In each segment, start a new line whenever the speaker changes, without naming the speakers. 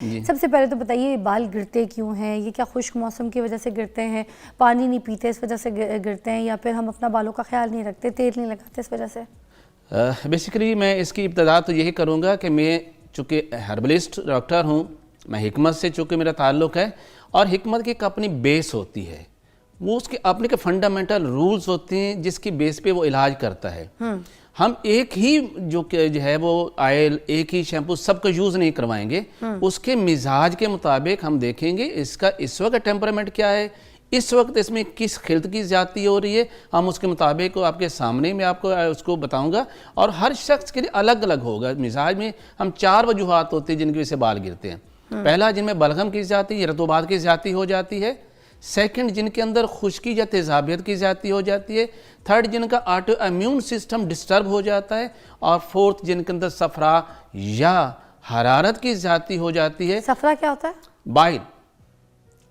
सबसे पहले तो बताइए बाल गिरते क्यों हैं? ये क्या खुश्क मौसम की वजह से गिरते हैं, पानी नहीं पीते इस वजह से गिरते हैं, या फिर हम अपना बालों का ख्याल नहीं रखते, तेल नहीं लगाते इस वजह से?
बेसिकली मैं इसकी इब्तदा तो यही करूँगा कि मैं चूँकि हर्बलिस्ट डॉक्टर हूँ, मैं हिकमत से चूँकि मेरा ताल्लुक़ है, और हिकमत की एक अपनी बेस होती है, वो उसके अपने के फंडामेंटल रूल्स होते हैं जिसकी बेस पे वो इलाज करता है। हम एक ही जो है वो ऑयल, एक ही शैम्पू सबका यूज़ नहीं करवाएंगे, उसके मिजाज के मुताबिक हम देखेंगे इसका इस वक्त टेम्परामेंट क्या है, इस वक्त इसमें किस खिल्त की ज़्यादती हो रही है, हम उसके मुताबिक आपके सामने मैं आपको उसको बताऊंगा। और हर शख्स के लिए अलग अलग होगा मिजाज में। हम 4 वजूहात होते हैं जिनकी वजह से बाल गिरते हैं। पहला, जिनमें बलगम की ज़्यादती, रतूबात की ज़्यादती हो जाती है। सेकंड, जिनके अंदर खुश्की या तेज़ाबियत की ज़्यादती हो जाती है। थर्ड, जिनका ऑटो इम्यून सिस्टम डिस्टर्ब हो जाता है। और फोर्थ, जिनके अंदर सफरा या हरारत की ज़्यादती हो जाती है।
सफरा क्या होता है?
Bile,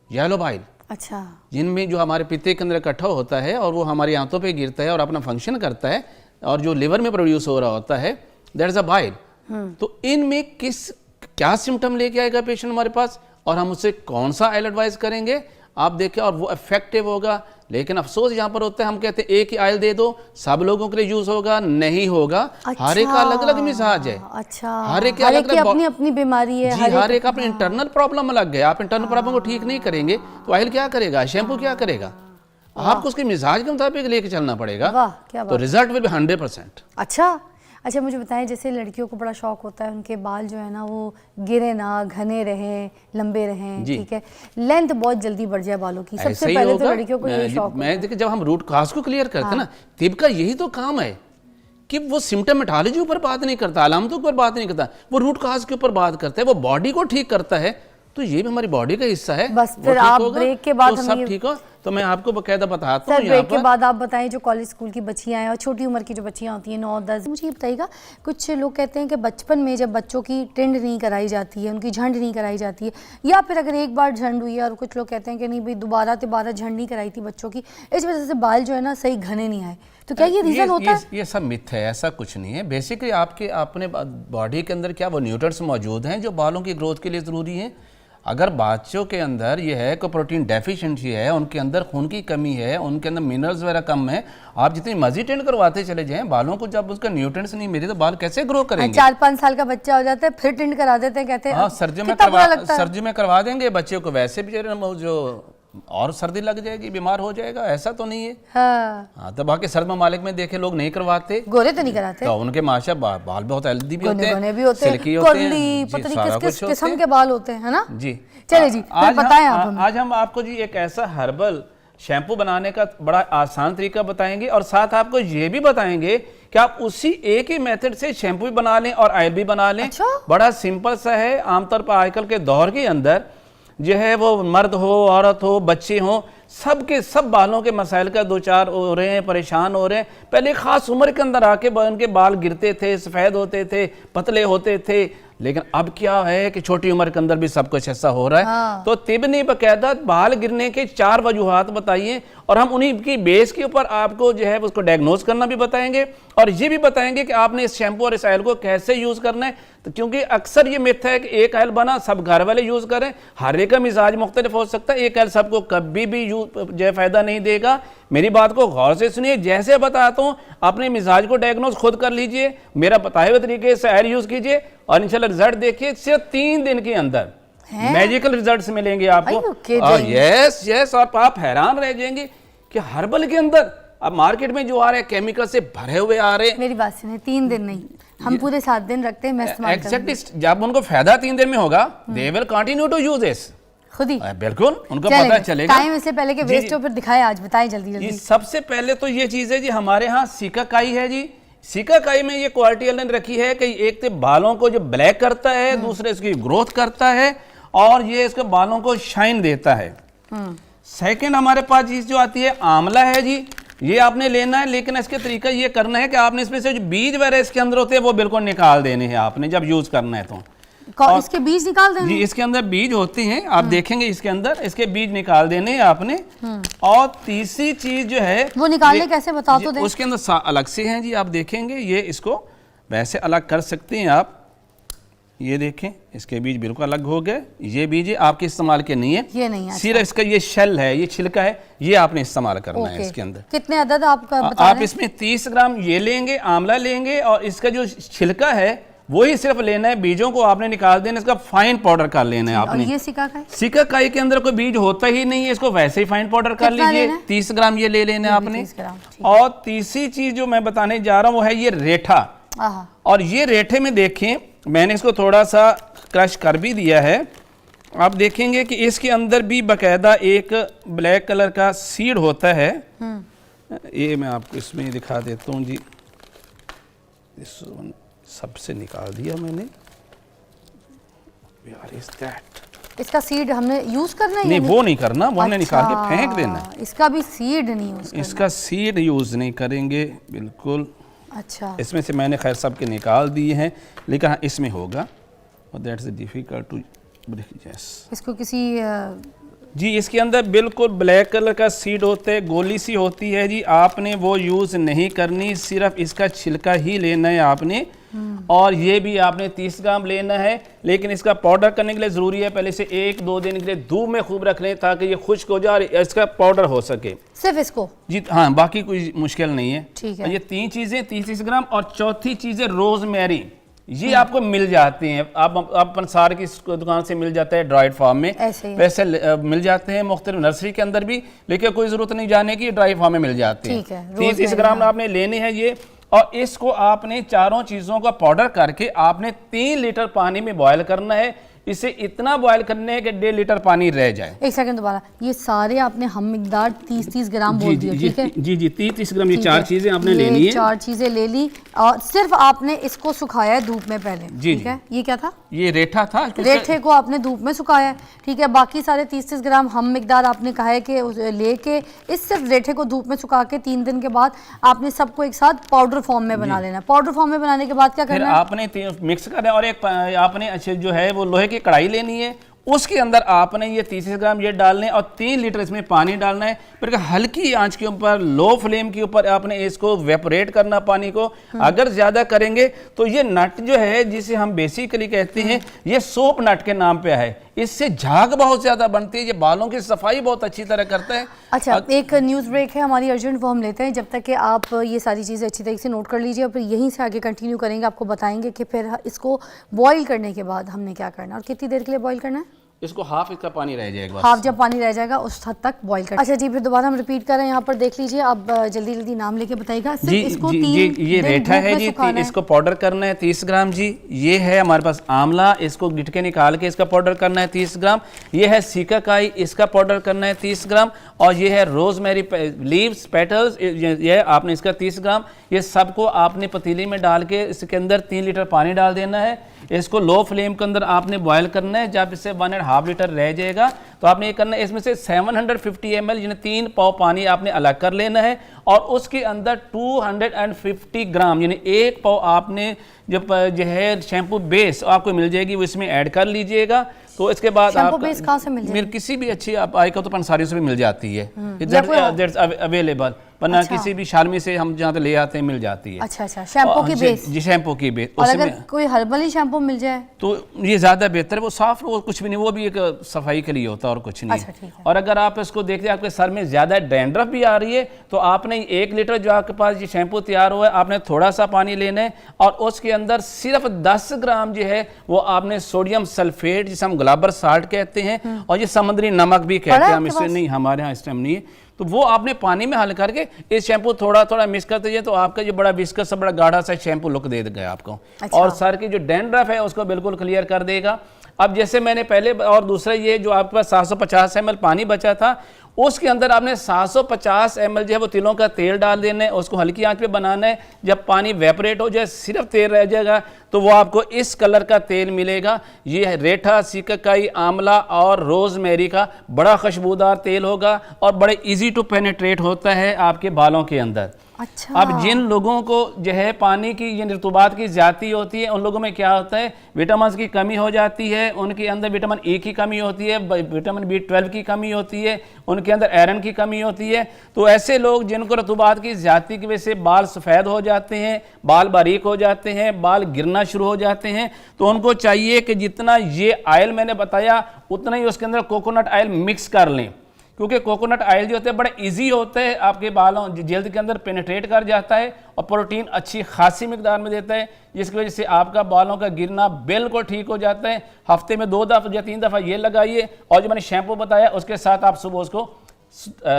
yellow bile.
अच्छा। जिनमें
जो हमारे पित्ते के अंदर इकट्ठा होता है और वो हमारी आंतों पे गिरता है और अपना फंक्शन करता है, और जो लिवर में प्रोड्यूस हो रहा होता है, दैट इज अ बाइल। तो इनमें क्या सिम्टम लेके आएगा पेशेंट हमारे पास, और हम उससे कौन सा ऑयल एडवाइस करेंगे, आप देखें, और वो इफेक्टिव होगा। लेकिन अफसोस यहाँ पर होता है, हम कहते हैं एक ही ऑयल दे दो, सब लोगों के लिए यूज होगा, नहीं होगा।
अच्छा,
हर एक का अलग अलग मिजाज है।
अच्छा,
हर एक
की अपनी अपनी बीमारी है।
जी, हर एक अपनी इंटरनल प्रॉब्लम अलग है। आप इंटरनल प्रॉब्लम को ठीक नहीं करेंगे तो ऑयल क्या करेगा, शैम्पू क्या करेगा? आपको उसके मिजाज के मुताबिक लेके चलना पड़ेगा।
वाह, क्या बात।
तो रिजल्ट विल बी 100%।
अच्छा, मुझे बताएं, जैसे लड़कियों को बड़ा शौक होता है उनके बाल जो है ना वो गिरे ना, घने रहें, लंबे रहें, ठीक है, लेंथ बहुत जल्दी बढ़ जाए बालों की। सबसे पहले तो लड़कियों को यही शौक
मैं देखिए, जब हम रूट कॉज को क्लियर करते हैं ना, तिब का यही तो काम है कि वो सिम्टोमेटोलॉजी ऊपर बात नहीं करता, अलामतों पर बात नहीं करता, वो रूट कॉज के ऊपर बात करता है, वो बॉडी को ठीक करता है। तो ये भी हमारी बॉडी का हिस्सा है।
बस फिर आप ब्रेक के बाद
तो सब ठीक हो, तो मैं आपको बकायदा बताता हूँ।
ब्रेक के बाद आप बताएं, जो कॉलेज स्कूल की बच्चियां हैं और छोटी उम्र की जो बच्चियां होती हैं 9-10, मुझे ये बताइएगा, कुछ लोग कहते हैं कि बचपन में जब बच्चों की टिंड नहीं कराई जाती है, उनकी झंड नहीं कराई जाती है, या फिर अगर एक बार झंड हुई है, और कुछ लोग कहते हैं कि नहीं भाई दोबारा झंड नहीं कराई थी बच्चों की, इस वजह से बाल जो है ना सही घने नहीं आए, तो क्या ये रीजन होता है?
ये सब मिथ है, ऐसा कुछ नहीं है। बेसिकली आपके अपने बॉडी के अंदर क्या वो न्यूट्रिएंट्स मौजूद हैं जो बालों की ग्रोथ के लिए ज़रूरी हैं। अगर बच्चों के अंदर ये है कि प्रोटीन डेफिशिएंसी है, उनके अंदर खून की कमी है, उनके अंदर मिनरल्स वगैरह कम है, आप जितनी मर्जी टेंड करवाते चले जाएं, बालों को जब उसका न्यूट्रिएंट्स नहीं मिले तो बाल कैसे ग्रो करेंगे?
4-5 साल का बच्चा हो जाता है फिर टेंड करा देते हैं, कहते हैं
हाँ, सर्दी में करवा देंगे बच्चे को, वैसे भी जो और सर्दी लग जाएगी, बीमार हो जाएगा, ऐसा तो नहीं है। हाँ, तो बाकी सर्द ममालिक में देखे लोग नहीं करवाते,
गोरे तो नहीं कराते,
तो उनके माशा बाल बहुत हेल्दी भी होते हैं,
सिल्की होते हैं, पता नहीं किस किस्म के बाल होते हैं, है ना जी। चलिए जी, बताएं आप हमें।
आज हम आपको जी एक ऐसा हर्बल शैम्पू बनाने का बड़ा आसान तरीका बताएंगे, और साथ आपको ये भी बताएंगे कि आप उसी एक ही मेथड से शैम्पू भी बना लें और ऑयल भी बना लें। बड़ा सिंपल सा है। आमतौर पर आजकल के दौर के अंदर जो है वो मर्द हो, औरत हो, बच्चे हो, सबके सब बालों के मसाइल का दो चार हो रहे हैं, परेशान हो रहे हैं। पहले खास उम्र के अंदर आके उनके बाल गिरते थे, सफ़ेद होते थे, पतले होते थे, लेकिन अब क्या है कि छोटी उम्र के अंदर भी सब कुछ ऐसा हो रहा है। तो तिब ने बकायदा बाल गिरने के 4 वजूहात बताइए, और हम उन्हीं की बेस के ऊपर आपको जो है उसको डायग्नोज करना भी बताएंगे, और ये भी बताएंगे कि आपने इस शैम्पू और इस ऑयल को कैसे यूज़ करना है। तो क्योंकि अक्सर ये मिथ है कि एक ऑयल बना सब घर वाले यूज़ करें, हर एक का मिजाज मुख्तलिफ हो सकता है, एक ऑयल सबको कभी भी जो है फ़ायदा नहीं देगा। मेरी बात को गौर से सुनिए, जैसे बताता हूँ अपने मिजाज को डायग्नोज खुद कर लीजिए, मेरा बताए हुए तरीके से ऑयल यूज़ कीजिए, और इंशाल्लाह रिजल्ट देखिए, सिर्फ 3 दिन के अंदर मैजिकल रिजल्ट्स मिलेंगे आपको। यस, और आप हैरान रह जाएंगे कि हर्बल के अंदर अब मार्केट में जो आ रहे हैं केमिकल से भरे हुए आ रहे हैं।
मेरी बात सुनिए, 3 दिन नहीं, हम पूरे 7 दिन रखते हैं। मैं
एग्जैक्टली, जब उनको फायदा 3 दिन में होगा, they will continue to use this
खुद ही,
बिल्कुल उनको पता चलेगा।
टाइम इससे पहले के वेस्ट हो, फिर दिखाएं, आज बताएं जल्दी।
सबसे पहले तो ये चीज है जी, हमारे यहाँ सिकाकाई है जी। सिकाकाई में ये क्वालिटी ने रखी है कि एक तो बालों को जो ब्लैक करता है, दूसरे इसकी ग्रोथ करता है, और ये इसके बालों को शाइन देता है। सेकंड, हमारे पास चीज जो आती है आंवला है जी, ये आपने लेना है, लेकिन इसके तरीका ये करना है कि आपने इसमें से जो बीज वगैरह इसके अंदर होते हैं वो बिल्कुल निकाल देने हैं आपने जब यूज करना है तो।
इसके बीज निकाल देने?
जी, इसके अंदर बीज होते हैं, आप देखेंगे इसके अंदर इसके बीज निकाल देने हैं आपने। और तीसरी चीज जो है
वो निकालने कैसे, बता तो दें।
उसके अंदर अलग से हैं जी, आप देखेंगे, ये इसको वैसे अलग कर सकते हैं आप, ये देखें इसके बीज बिल्कुल अलग हो गए, ये बीज आपके इस्तेमाल के नहीं है,
ये नहीं है।
सिर्फ इसका ये शेल है, ये छिलका है, ये आपने इस्तेमाल करना है इसके अंदर।
कितने अदद आपका बता
आप
रहे हैं?
इसमें 30 ग्राम ये लेंगे, आंवला लेंगे, और इसका जो छिलका है वही सिर्फ लेना है, बीजों को आपने निकाल देना, इसका फाइन पाउडर कर लेना है
और
आपने।
ये सिकाकाई?
सिकाकाई के अंदर कोई बीज होता ही नहीं है, इसको वैसे ही फाइन पाउडर कर
कितना
लीजिए।
लेना है?
30 ग्राम ये ले लेना है आपने।
30 ग्राम, ठीक।
और तीसरी चीज जो मैं बताने जा रहा हूं वो है ये रेठा।
आहा।
और ये रेठे में देखें, मैंने इसको थोड़ा सा क्रश कर भी दिया है। आप देखेंगे कि इसके अंदर भी बाकायदा एक ब्लैक कलर का सीड होता है। ये मैं आपको इसमें दिखा देता हूँ जी, इस सबसे निकाल दिया मैंने। Where is that?
इसका सीड हमने यूज करना है?
नहीं, वो नहीं करना, वो हमने निकाल के फेंक देना है।
इसका भी सीड नहीं यूज करना?
इसका सीड यूज नहीं करेंगे बिल्कुल।
अच्छा,
इसमें से मैंने खैर सब के निकाल दिए हैं, लेकिन हाँ इसमें होगा, और दैट्स डिफिकल्ट टू यस।
इसको किसी
जी इसके अंदर बिल्कुल ब्लैक कलर का सीड होता है, गोली सी होती है जी, आपने वो यूज़ नहीं करनी, सिर्फ इसका छिलका ही लेना है आपने। और ये भी आपने 30 ग्राम लेना है, लेकिन इसका पाउडर करने के लिए ज़रूरी है पहले से 1-2 दिन के लिए धूप में खूब रख लें ताकि ये खुश्क हो जाए और इसका पाउडर हो सके।
सिर्फ इसको?
जी हाँ, बाकी कोई मुश्किल नहीं है।
ठीक है।
ये 3 चीज़ें 30 ग्राम, और चौथी चीज़ है रोजमेरी। ये आपको मिल जाती हैं, आप पंसार की दुकान से मिल जाता है, ड्राइड फार्म में वैसे मिल जाते हैं, मुख्तलिफ नर्सरी के अंदर भी, लेकिन कोई ज़रूरत नहीं जाने की, ड्राई फार्म में मिल जाते हैं। 30 ग्राम आपने लेने हैं ये, और इसको आपने चारों चीज़ों का पाउडर करके आपने 3 लीटर पानी में बॉयल करना है। इसे इतना बॉयल करने है कि 1.5 लीटर पानी रह जाए।
एक सेकंड, दोबारा, ये सारे आपने हम मिकदार 30 ग्राम बोल दिए, ठीक है?
जी जी 30 ग्राम, ये 4 चीजें आपने लेनी है।
4 चीजें ले ली, और सिर्फ आपने इसको सुखाया है धूप में पहले, ठीक है? ये क्या था?
ये रेठा था।
रेठे को आपने धूप में सुखाया है, ठीक है? बाकी सारे 30 ग्राम हम मिकदार आपने कहा है कि लेके इस सिर्फ रेठे को धूप में सुखा के 3 दिन के बाद आपने सबको एक साथ पाउडर फॉर्म में बना लेना है। पाउडर फॉर्म में बनाने के बाद क्या करना है?
आपने मिक्स करना है, और एक आपने अच्छे जो है वो लोहे की कढ़ाई लेनी है, उसके अंदर आपने ये 30 ग्राम ये डालने और 3 लीटर इसमें पानी डालना है। फिर हल्की आंच के ऊपर, लो फ्लेम के ऊपर आपने इसको वेपोरेट करना पानी को। अगर ज़्यादा करेंगे तो ये नट जो है जिसे हम बेसिकली कहते हैं, ये सोप नट के नाम पे है, इससे झाग बहुत ज़्यादा बनती है, ये बालों की सफाई बहुत अच्छी तरह करता है।
अच्छा, एक न्यूज़ ब्रेक है हमारी, अर्जेंट वो हम लेते हैं, जब तक कि आप ये सारी चीज़ें अच्छी तरीके से नोट कर लीजिए, और फिर यहीं से आगे कंटिन्यू करेंगे। आपको बताएंगे कि फिर इसको बॉईल करने के बाद हमने क्या करना है और कितनी देर के लिए बॉईल करना है।
इसको हाफ इसका पानी रह जाएगा,
हाफ जब पानी रह जाएगा उस हद तक बॉईल कर। अच्छा जी, फिर दोबारा हम रिपीट कर रहे हैं, यहाँ पर देख लीजिए, अब जल्दी जल्दी नाम लेके बताइएगा।
जी इसको जी, ये रेठा है जी, इसको पाउडर करना है 30 ग्राम जी। ये है हमारे पास आंवला, इसको गिटके निकाल के इसका पाउडर करना है 30 ग्राम। ये है सिकाकाई, इसका पाउडर करना है 30 ग्राम। और ये है रोजमेरी लीव्स, पेटल्स, ये आपने इसका 30 ग्राम। ये सबको आपने पतीली में डाल के इसके अंदर 3 लीटर पानी डाल देना है। इसको लो फ्लेम के अंदर आपने बॉयल करना है। जब इससे 1.5 लीटर रह जाएगा तो आपने ये करना है, इसमें से 750 ml यानी 3 पाव पानी आपने अलग कर लेना है, और उसके अंदर 250 ग्राम यानी 1 पाव आपने जो है शैम्पू बेस आपको मिल जाएगी, वो इसमें ऐड कर लीजिएगा। तो इसके बाद
आप बेस कहाँ से मिल जाएगी?
किसी भी अच्छी आप आई का तो पंसारी से भी मिल जाती है, अवेलेबल, वरना किसी भी शालमी से हम जहाँ ले आते हैं मिल जाती है।
अच्छा अच्छा, शैम्पू की बेस?
जी शैम्पू की बेस।
और अगर कोई हर्बल ही शैम्पू मिल जाए तो
ये ज़्यादा बेहतर है, वो साफ, वो कुछ भी नहीं, वो भी एक सफाई के लिए होता है और कुछ नहीं।
अच्छा,
और अगर आप इसको देखते हैं आपके सर में ज़्यादा डैंड्रफ भी आ रही है तो आपने 1 लीटर जो आपके पास ये शैम्पू तैयार हुआ है, आपने थोड़ा सा पानी लेना है, और उसके अंदर सिर्फ 10 ग्राम जो है वो आपने सोडियम सल्फेट, जिसे हम गुलाबर साल्ट कहते हैं, और ये समुद्री नमक भी कहते हैं हम, इससे नहीं, हमारे यहाँ इस टाइम नहीं है, तो वो आपने पानी में हल करके इस शैम्पू थोड़ा थोड़ा मिक्स करते जाइए, तो आपका जो बड़ा विस्कस, बड़ा गाढ़ा सा शैम्पू लुक दे देगा आपको।
अच्छा।
और सर की जो डैंड्रफ है उसको बिल्कुल क्लियर कर देगा। अब जैसे मैंने पहले, और दूसरा ये जो आपके पास 750 ml पानी बचा था, उसके अंदर आपने 750 ml जो है वो तिलों का तेल डाल देना है, उसको हल्की आंच पे बनाना है। जब पानी वेपरेट हो जाए, सिर्फ तेल रह जाएगा, तो वो आपको इस कलर का तेल मिलेगा। ये है रेठा, सिकाकाई, आंवला और रोजमेरी का बड़ा खुशबूदार तेल होगा, और बड़े इजी टू पेनिट्रेट होता है आपके बालों के अंदर।
अच्छा।
अब जिन लोगों को जो है पानी की ये रतूबात की ज्यादा होती है, उन लोगों में क्या होता है, विटामिन की कमी हो जाती है, उनके अंदर विटामिन ए की कमी होती है, विटामिन B12 की कमी होती है, उनके अंदर आयरन की कमी होती है। तो ऐसे लोग जिनको रतूबात की ज्यादती की वजह से बाल सफ़ेद हो जाते हैं, बाल बारीक हो जाते हैं, बाल गिरना शुरू हो जाते हैं, तो उनको चाहिए कि जितना ये ऑयल मैंने बताया उतना ही उसके अंदर कोकोनट ऑयल मिक्स कर लें, क्योंकि कोकोनट ऑयल जो होता है बड़ा इजी होता है, आपके बालों जल्द के अंदर पेनिट्रेट कर जाता है और प्रोटीन अच्छी खासी मिकदार में देता है, जिसकी वजह से आपका बालों का गिरना बिल्कुल ठीक हो जाता है। हफ्ते में 2 दफ़ा या 3 दफ़ा ये लगाइए, और जो मैंने शैम्पू बताया उसके साथ आप सुबह उसको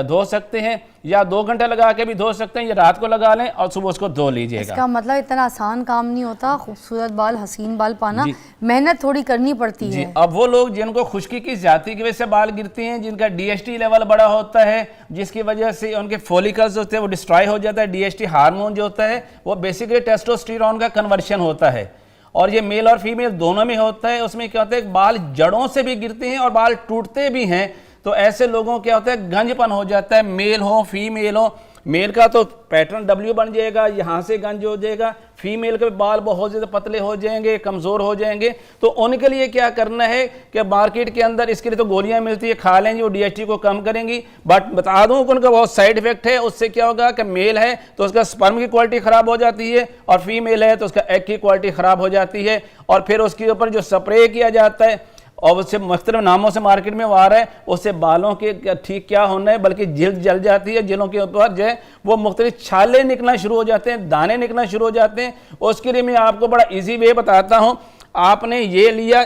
धो सकते हैं, या 2 घंटे लगा के भी धो सकते हैं, या रात को लगा लें और सुबह उसको धो लीजिएगा।
इसका मतलब इतना आसान काम नहीं होता खूबसूरत बाल, हसीन बाल पाना, मेहनत थोड़ी करनी पड़ती है।
अब वो लोग जिनको खुश्की की ज्यादती की वजह से बाल गिरते हैं, जिनका DHT लेवल बड़ा होता है, जिसकी वजह से उनके फॉलिकल्स होते हैं वो डिस्ट्रॉय हो जाता है। DHT हार्मोन जो होता है वो बेसिकली टेस्टोस्टेरोन का कन्वर्शन होता है, और ये मेल और फीमेल दोनों में होता है। उसमें क्या होता है, बाल जड़ों से भी गिरते हैं और बाल टूटते भी हैं। तो ऐसे लोगों क्या होता है, गंजपन हो जाता है, मेल हो फीमेल हो। मेल का तो पैटर्न W बन जाएगा, यहाँ से गंज हो जाएगा, फीमेल के बाल बहुत ज़्यादा पतले हो जाएंगे, कमज़ोर हो जाएंगे। तो उनके लिए क्या करना है कि मार्केट के अंदर इसके लिए तो गोलियां मिलती है, खा लेंगे, वो DHT को कम करेंगी। बट बता दूं कि उनका बहुत साइड इफेक्ट है। उससे क्या होगा कि मेल है तो उसका स्पर्म की क्वालिटी ख़राब हो जाती है, और फीमेल है तो उसका एग की क्वालिटी ख़राब हो जाती है। और फिर उसके ऊपर जो स्प्रे किया जाता है और उससे मुख्तलिफ नामों से मार्केट में वो आ रहा है, उससे बालों के ठीक क्या होना है, बल्कि जल्द जल जाती है। जिलों के ऊपर जो है वो मुख्तलिफ छाले निकलना शुरू हो जाते हैं, दाने निकलना शुरू हो जाते हैं। उसके लिए मैं आपको बड़ा इजी वे बताता हूँ। आपने ये लिया,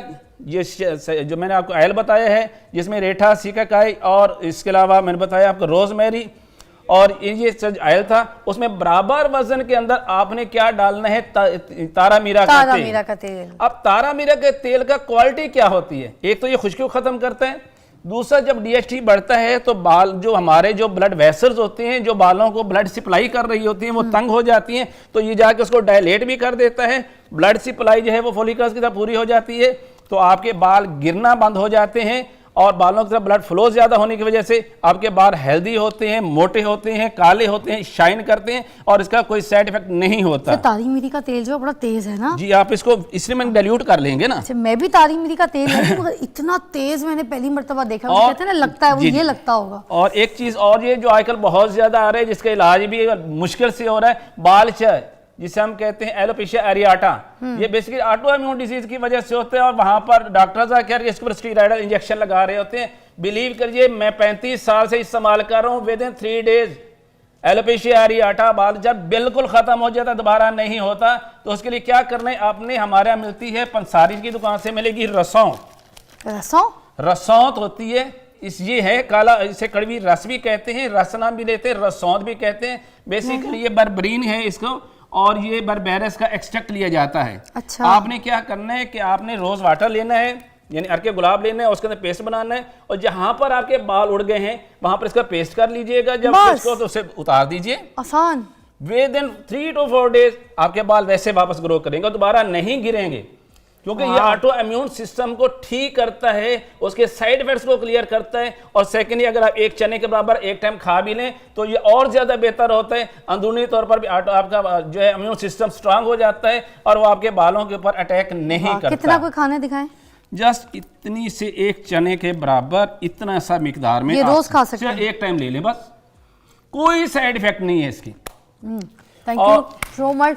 ये जो मैंने आपको ऑयल बताया है, जिसमें रेठा, सीकाकाई और इसके अलावा मैंने बताया आपको रोजमेरी, और ये ऑयल था, उसमें बराबर वजन के अंदर आपने क्या डालना है, तारा मीरा का तेल। अब तारा मीरा के तेल का क्वालिटी क्या होती है, एक तो ये खुश्की को खत्म करता है, दूसरा जब DHT बढ़ता है तो बाल जो हमारे जो ब्लड वेसल्स होते हैं, जो बालों को ब्लड सप्लाई कर रही होती हैं, वो तंग हो जाती हैं, तो ये जाके उसको डायलेट भी कर देता है। ब्लड सप्लाई जो है वो फॉलिकल्स की तरफ पूरी हो जाती है, तो आपके बाल गिरना बंद हो जाते हैं, और बालों की तरफ ब्लड फ्लो ज्यादा होने की वजह से आपके बाल हेल्दी होते हैं, मोटे होते हैं, काले होते हैं, शाइन करते हैं, और इसका कोई साइड इफेक्ट नहीं होता।
तारी मिरी का तेल जो बड़ा तेज है ना जी,
आप इसको इसलिए मैंने डाइल्यूट कर लेंगे ना।
अच्छा, मैं भी तारी मिरी का तेल है, मगर इतना तेज मैंने पहली मर्तबा देखा। कहते हैं ना, लगता है वो ये लगता होगा। और
एक चीज और, ये जो आजकल बहुत ज्यादा आ रहा है, जिसका इलाज भी मुश्किल से हो रहा है, बाल चाय, जिसे हम कहते हैं एलोपेशिया एरियाटा। ये बेसिकली ऑटो इम्यून डिजीज की वजह से होते हैं, और वहां पर डॉक्टर्स आकर इसके ऊपर स्टीरॉयडल इंजेक्शन लगा रहे होते हैं। बिलीव करिए, मैं 35 साल से इस्तेमाल कर रहा हूं, विद इन 3 डेज एलोपेशिया एरियाटा बाल जब बिल्कुल खत्म हो जाता, दोबारा नहीं होता। तो उसके लिए क्या करना है आपने, हमारे यहाँ मिलती है, पंसारी की दुकान से मिलेगी रसौंत होती है, ये है काला, इसे कड़वी रस भी कहते हैं, रसना भी लेते हैं, रसौंत भी कहते हैं। बेसिकली ये बर्बरीन है इसको, और ये बर्बेरस का एक्सट्रैक्ट लिया जाता है।
अच्छा।
आपने क्या करना है कि आपने रोज वाटर लेना है, यानी अर्के गुलाब लेना है, उसके अंदर पेस्ट बनाना है, और जहां पर आपके बाल उड़ गए हैं वहां पर इसका पेस्ट कर लीजिएगा। जब इसको तो उसे उतार दीजिए,
आसान।
विद इन 3 to 4 डेज आपके बाल वैसे वापस ग्रो करेंगे और दोबारा नहीं गिरेंगे, क्योंकि ये ऑटो इम्यून सिस्टम को ठीक करता है, उसके साइड इफेक्ट्स को क्लियर करता है। और सेकेंडली, अगर आप एक चने के बराबर एक टाइम खा भी लें तो ये और ज्यादा बेहतर होता है। अंदरूनी तौर पर भी आपका जो है इम्यून सिस्टम स्ट्रांग हो जाता है, और वो आपके बालों के ऊपर अटैक नहीं करता।
कितना कोई खाने दिखाएं?
जस्ट इतनी से एक चने के बराबर इतना सा मिकदार में,
ये रोज खा सकते हैं,
एक टाइम ले लें बस, कोई साइड इफेक्ट नहीं है इसकी।
Thank you so much.